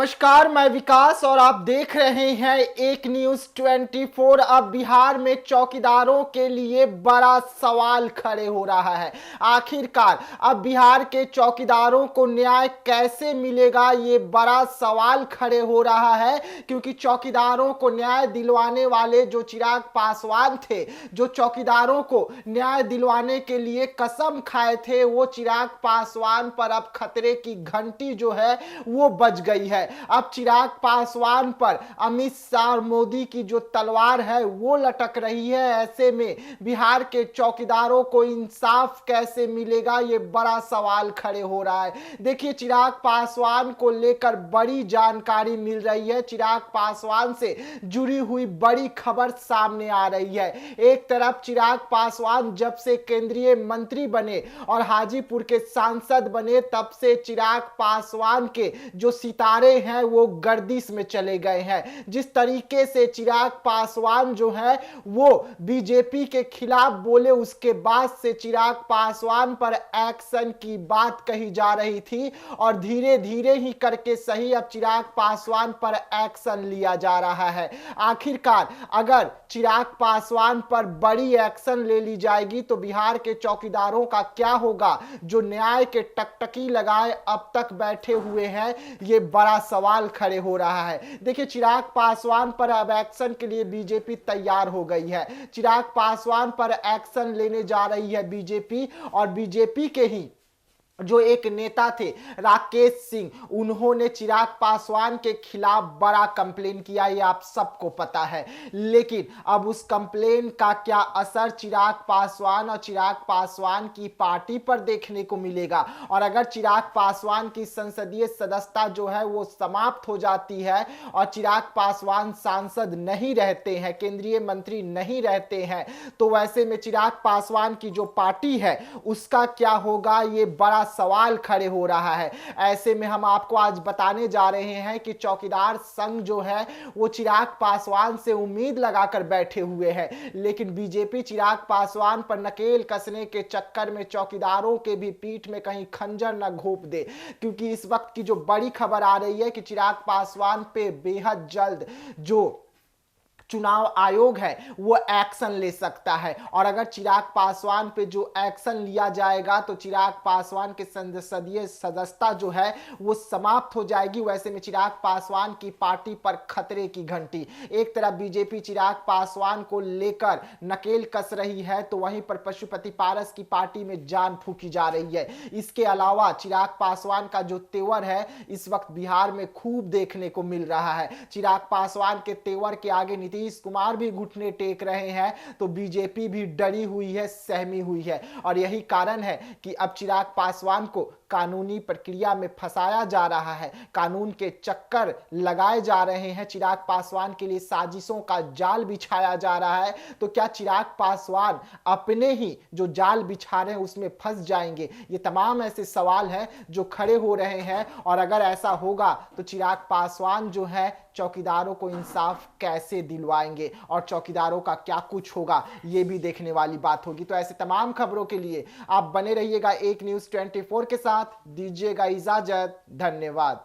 नमस्कार, मैं विकास और आप देख रहे हैं एक न्यूज 24। अब बिहार में चौकीदारों के लिए बड़ा सवाल खड़े हो रहा है। आखिरकार अब बिहार के चौकीदारों को न्याय कैसे मिलेगा, ये बड़ा सवाल खड़े हो रहा है। क्योंकि चौकीदारों को न्याय दिलवाने वाले जो चिराग पासवान थे, जो चौकीदारों को न्याय दिलवाने के लिए कसम खाए थे, वो चिराग पासवान पर अब खतरे की घंटी जो है वो बज गई है। अब चिराग पासवान पर अमित शाह और मोदी की जो तलवार है वो लटक रही है। ऐसे में बिहार के चौकीदारों को इंसाफ कैसे मिलेगा, ये बड़ा सवाल खड़े हो रहा है। देखिए, चिराग पासवान को लेकर बड़ी जानकारी मिल रही है। चिराग पासवान से जुड़ी हुई बड़ी खबर सामने आ रही है। एक तरफ चिराग पासवान जब से केंद्रीय मंत्री बने और हाजीपुर के सांसद बने, तब से चिराग पासवान के जो सितारे हैं वो गर्दिश में चले गए हैं। जिस तरीके से चिराग पासवान जो है वो बीजेपी के खिलाफ बोले, उसके बाद से चिराग पासवान पर एक्शन की बात कही जा रही थी और धीरे धीरे ही करके सही अब चिराग पासवान पर एक्शन लिया जा रहा है। आखिरकार अगर चिराग पासवान पर बड़ी एक्शन ले ली जाएगी तो बिहार के चौकीदारों का क्या होगा, जो न्याय के टकटकी लगाए अब तक बैठे हुए हैं। ये बड़ा सवाल खड़े हो रहा है। देखिए, चिराग पासवान पर अब एक्शन के लिए बीजेपी तैयार हो गई है। चिराग पासवान पर एक्शन लेने जा रही है बीजेपी, और बीजेपी के ही जो एक नेता थे राकेश सिंह, उन्होंने चिराग पासवान के खिलाफ बड़ा कंप्लेन किया, ये आप सबको पता है। लेकिन अब उस कंप्लेन का क्या असर चिराग पासवान और चिराग पासवान की पार्टी पर देखने को मिलेगा, और अगर चिराग पासवान की संसदीय सदस्यता जो है वो समाप्त हो जाती है और चिराग पासवान सांसद नहीं रहते हैं, केंद्रीय मंत्री नहीं रहते हैं, तो वैसे में चिराग पासवान की जो पार्टी है उसका क्या होगा, ये बड़ा सवाल खड़े हो रहा है। ऐसे में हम आपको आज बताने जा रहे हैं कि चौकीदार संघ जो है वो चिराग पासवान से उम्मीद लगाकर बैठे हुए हैं, लेकिन बीजेपी चिराग पासवान पर नकेल कसने के चक्कर में चौकीदारों के भी पीठ में कहीं खंजर न घोंप दे। क्योंकि इस वक्त की जो बड़ी खबर आ रही है कि चिराग पासवान पे बेहद जल्द जो चुनाव आयोग है वो एक्शन ले सकता है, और अगर चिराग पासवान पे जो एक्शन लिया जाएगा तो चिराग पासवान के संसदीय सदस्यता जो है वो समाप्त हो जाएगी। वैसे में चिराग पासवान की पार्टी पर खतरे की घंटी। एक तरफ बीजेपी चिराग पासवान को लेकर नकेल कस रही है, तो वहीं पर पशुपति पारस की पार्टी में जान फूकी जा रही है। इसके अलावा चिराग पासवान का जो तेवर है इस वक्त बिहार में खूब देखने को मिल रहा है। चिराग पासवान के तेवर के आगे नीतीश कुमार भी घुटने टेक रहे हैं, तो बीजेपी भी डरी हुई है, सहमी हुई है। और यही कारण है कि अब चिराग पासवान को कानूनी प्रक्रिया में फंसाया जा रहा है, कानून के चक्कर लगाए जा रहे हैं, चिराग पासवान के लिए साजिशों का जाल बिछाया जा रहा है। तो क्या चिराग पासवान अपने ही जो जाल बिछा रहे हैं उसमें फंस जाएंगे? ये तमाम ऐसे सवाल हैं जो खड़े हो रहे हैं, और अगर ऐसा होगा तो चिराग पासवान जो है चौकीदारों को इंसाफ कैसे दिलवाएंगे और चौकीदारों का क्या कुछ होगा, ये भी देखने वाली बात होगी। तो ऐसे तमाम खबरों के लिए आप बने रहिएगा एक न्यूज़ 24 के साथ। दीजिएगा इजाजत, धन्यवाद।